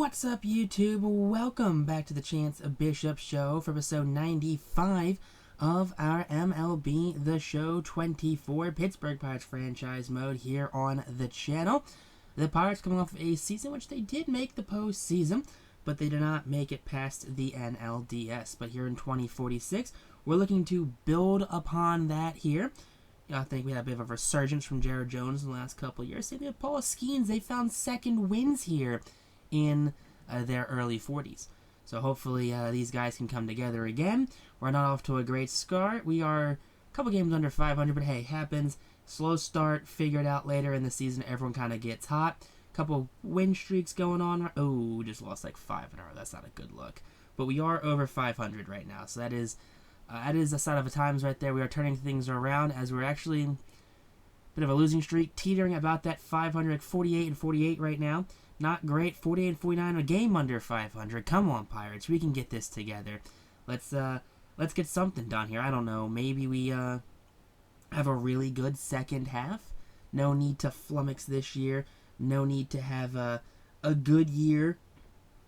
What's up, YouTube? Welcome back to the Chance Bishop Show for episode 95 of our MLB The Show 24 Pittsburgh Pirates franchise mode here on the channel. The Pirates coming off of a season which they did make the postseason, but they did not make it past the NLDS. But here in 2046, we're looking to build upon that here. I think we had a bit of a resurgence from Jared Jones in the last couple of years. Same thing with Paul Skenes. They found second wins here in their early 40s. So hopefully these guys can come together again. We're not off to a great start. We are a couple games under 500, but hey, happens. Slow start, figure it out later in the season. Everyone kind of gets hot. Couple win streaks going on. Oh, we just lost like 5 in a row. That's not a good look. But we are over 500 right now, so that is a sign of the times right there. We are turning things around as we're actually a bit of a losing streak, teetering about that 500, 48 and 48 right now. Not great. 48 and 49, a game under 500. Come on, Pirates. We can get this together. Let's get something done here. I don't know. Maybe we have a really good second half. No need to flummox this year. No need to have a good year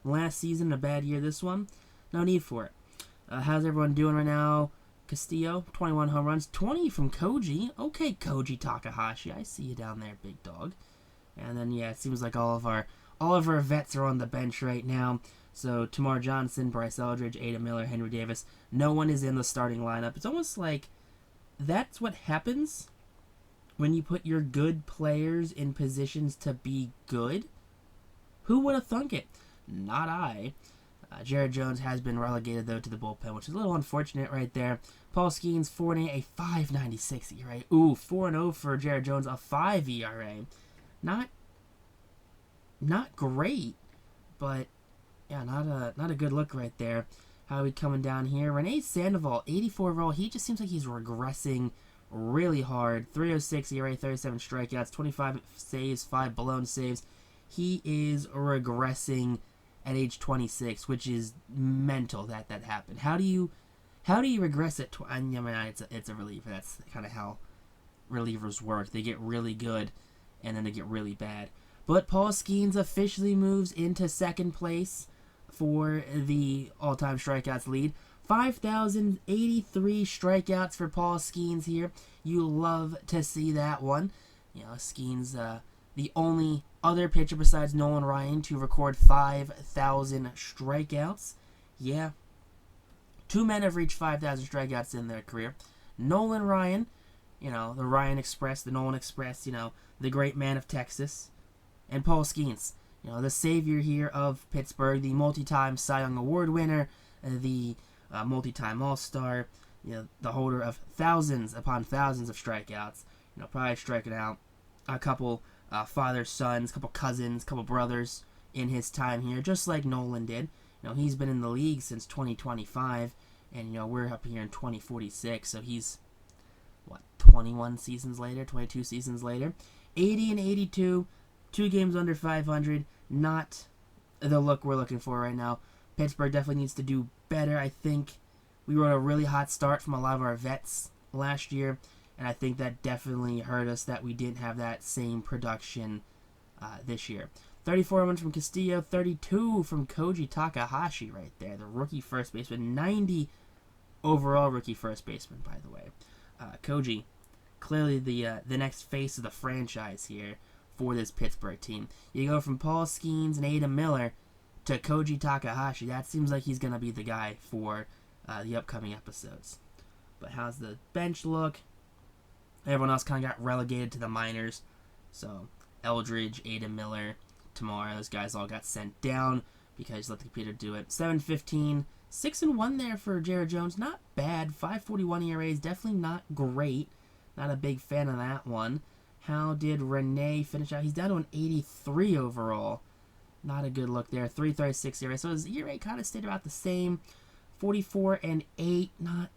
last season, a bad year this one. No need for it. How's everyone doing right now? Castillo, 21 home runs, 20 from Koji. Okay, Koji Takahashi, I see you down there, big dog. And then yeah, it seems like all of our vets are on the bench right now. So Tamar Johnson, Bryce Eldridge, Ada Miller, Henry Davis. No one is in the starting lineup. It's almost like that's what happens when you put your good players in positions to be good. Who would have thunk it? Not I. Jared Jones has been relegated, though, to the bullpen, which is a little unfortunate right there. Paul Skenes, 4-8, a 5.96 ERA. Ooh, 4-0 for Jared Jones, a 5 ERA. Not great, but yeah, not a good look right there. How are we coming down here? Renee Sandoval, 84 overall. He just seems like he's regressing really hard. 3.06 ERA, 37 strikeouts, 25 saves, 5 blown saves. He is regressing at age 26, which is mental that happened. How do you regress at I mean, it's a reliever. That's kind of how relievers work. They get really good, and then they get really bad. But Paul Skenes officially moves into second place for the all-time strikeouts lead. 5,083 strikeouts for Paul Skenes here. You love to see that one. You know, Skenes, the only other pitcher besides Nolan Ryan to record 5,000 strikeouts. Yeah. 2 men have reached 5,000 strikeouts in their career. Nolan Ryan, you know, the Ryan Express, the Nolan Express, you know, the great man of Texas. And Paul Skenes, you know, the savior here of Pittsburgh, the multi-time Cy Young Award winner, the multi-time All-Star, you know, the holder of thousands upon thousands of strikeouts. You know, probably striking out a couple fathers, sons, couple cousins, couple brothers in his time here, just like Nolan did. You know, he's been in the league since 2025, and you know, we're up here in 2046, so he's 21 seasons later, 22 seasons later. 80 and 82, 2 games under 500, not the look we're looking for right now. Pittsburgh definitely needs to do better. I think we were on a really hot start from a lot of our vets last year, and I think that definitely hurt us that we didn't have that same production this year. 34 runs from Castillo, 32 from Koji Takahashi right there, the rookie first baseman. 90 overall rookie first baseman, by the way. Koji, clearly the next face of the franchise here for this Pittsburgh team. You go from Paul Skenes and Ada Miller to Koji Takahashi. That seems like he's going to be the guy for the upcoming episodes. But how's the bench look? Everyone else kind of got relegated to the minors. So Eldridge, Ada Miller, Tamara, those guys all got sent down because let the computer do it. 7-15, 6-1 there for Jared Jones. Not bad. 5.41 ERA is definitely not great. Not a big fan of that one. How did Renee finish out? He's down to an 83 overall. Not a good look there. 3.36 ERA. So his ERA kind of stayed about the same. 44 and 8. Not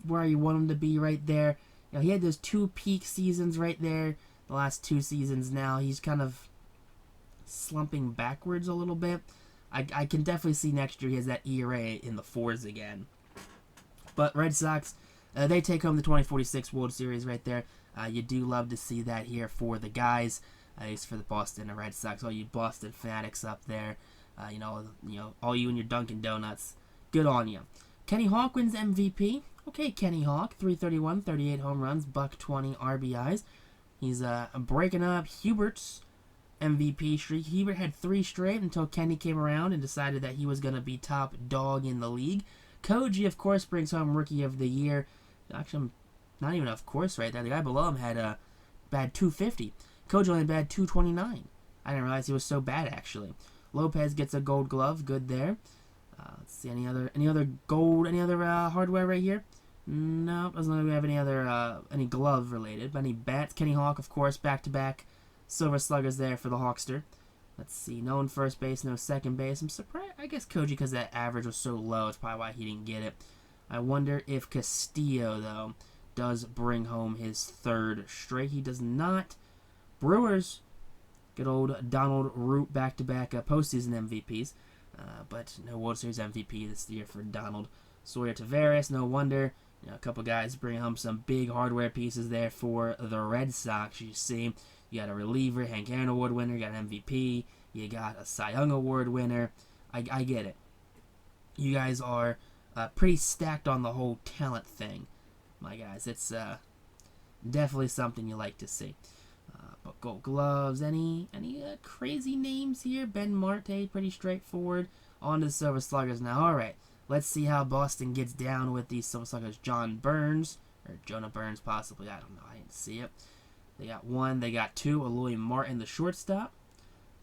where you want him to be right there. You know, he had those 2 peak seasons right there. The last 2 seasons now, he's kind of slumping backwards a little bit. I can definitely see next year he has that ERA in the 4s again. But Red Sox, they take home the 2046 World Series right there. You do love to see that here for the guys. At least for the Boston Red Sox. All you Boston fanatics up there. All you and your Dunkin' Donuts, good on you. Kenny Hawk wins MVP. Okay, Kenny Hawk, 331, 38 home runs, $120 RBIs. He's breaking up Hubert's MVP streak. Hubert had 3 straight until Kenny came around and decided that he was going to be top dog in the league. Koji, of course, brings home Rookie of the Year. Actually, not even of course right there. The guy below him had a bad 250. Koji only bad 229. I didn't realize he was so bad, actually. Lopez gets a Gold Glove. Good there. Let's see, any other gold, any other hardware right here? No, doesn't look like we have any glove related. But any bats? Kenny Hawk, of course, back-to-back Silver Sluggers there for the Hawkster. Let's see, no one first base, no second base. I'm surprised. I guess Koji, because that average was so low, it's probably why he didn't get it. I wonder if Castillo, though, does bring home his 3rd straight. He does not. Brewers, good old Donald Root back-to-back postseason MVPs. But no World Series MVP this year for Donald. Sawyer Taveras, no wonder. A couple guys bringing home some big hardware pieces there for the Red Sox. You see, you got a reliever, Hank Aaron Award winner, you got an MVP, you got a Cy Young Award winner. I get it. You guys are pretty stacked on the whole talent thing, my guys. It's definitely something you like to see. But Gold Gloves, any crazy names here? Ben Marte, pretty straightforward. On to the Silver Sluggers now. All right, let's see how Boston gets down with these Silver Sluggers. John Burns, or Jonah Burns possibly. I don't know. I didn't see it. They got 1. They got 2. Eloy Martin, the shortstop.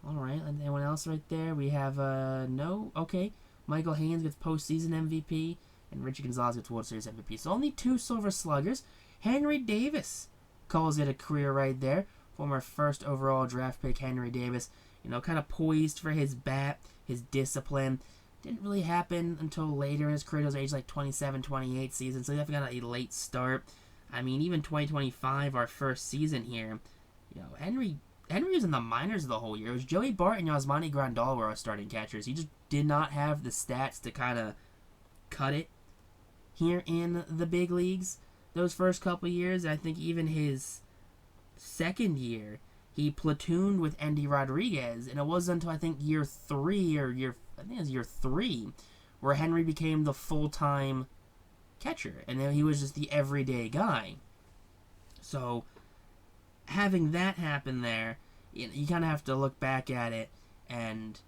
All right, anyone else right there? We have, no. Okay, Michael Haynes gets postseason MVP, and Richie Gonzalez gets World Series MVP. So only 2 Silver Sluggers. Henry Davis calls it a career right there. Former 1st overall draft pick Henry Davis, kind of poised for his bat, his discipline. Didn't really happen until later in his career. He was age like 27, 28 season, so he definitely got a late start. I mean, even 2025, our first season here, Henry was in the minors the whole year. It was Joey Bart and Yasmani Grandal were our starting catchers. He just did not have the stats to kind of cut it here in the big leagues those first couple years. I think even his 2nd year, he platooned with Andy Rodriguez, and it wasn't until I think year 3 where Henry became the full-time catcher, and then he was just the everyday guy. So having that happen there, you kind of have to look back at it and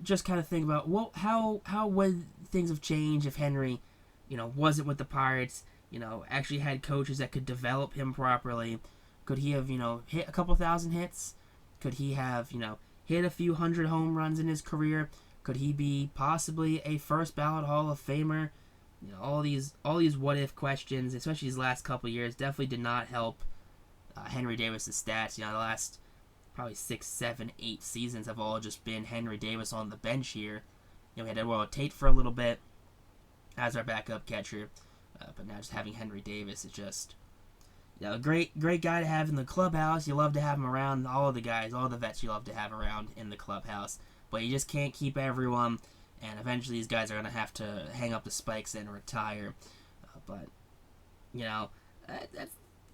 just kind of think about, well, how would things have changed if Henry, wasn't with the Pirates, actually had coaches that could develop him properly. Could he have, hit a couple thousand hits? Could he have, hit a few hundred home runs in his career? Could he be possibly a first ballot Hall of Famer? All these what-if questions, especially these last couple years, definitely did not help Henry Davis' stats. The last probably 6, 7, 8 seasons have all just been Henry Davis on the bench here. We had Eduardo Tate for a little bit as our backup catcher, but now just having Henry Davis is just... a great guy to have in the clubhouse. You love to have him around. All of the guys, all the vets you love to have around in the clubhouse. But you just can't keep everyone, and eventually these guys are going to have to hang up the spikes and retire. That's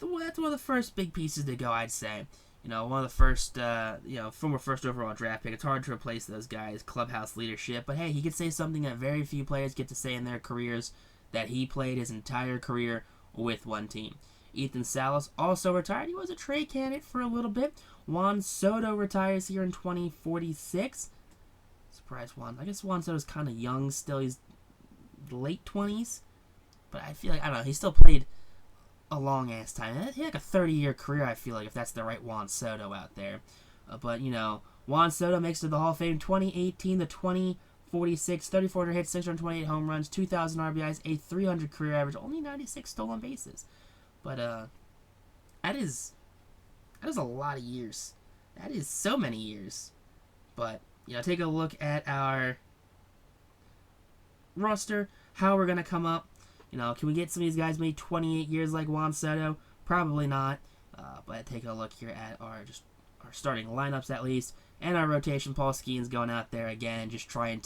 one of the first big pieces to go, I'd say. One of the first, former 1st overall draft pick. It's hard to replace those guys' clubhouse leadership. But hey, he could say something that very few players get to say in their careers, that he played his entire career with one team. Ethan Salas also retired. He was a trade candidate for a little bit. Juan Soto retires here in 2046. Surprise, Juan. I guess Juan Soto's kind of young still. He's late 20s. But I feel like, I don't know, he still played a long-ass time. He had like a 30-year career, I feel like, if that's the right Juan Soto out there. But Juan Soto makes it to the Hall of Fame 2018 to 2046. 3,400 hits, 628 home runs, 2,000 RBIs, a 300 career average, only 96 stolen bases. But that is a lot of years. That is so many years. But take a look at our roster, how we're gonna come up. Can we get some of these guys maybe 28 years like Juan Soto? Probably not. But take a look here at our starting lineups at least, and our rotation. Paul Skenes going out there again and just trying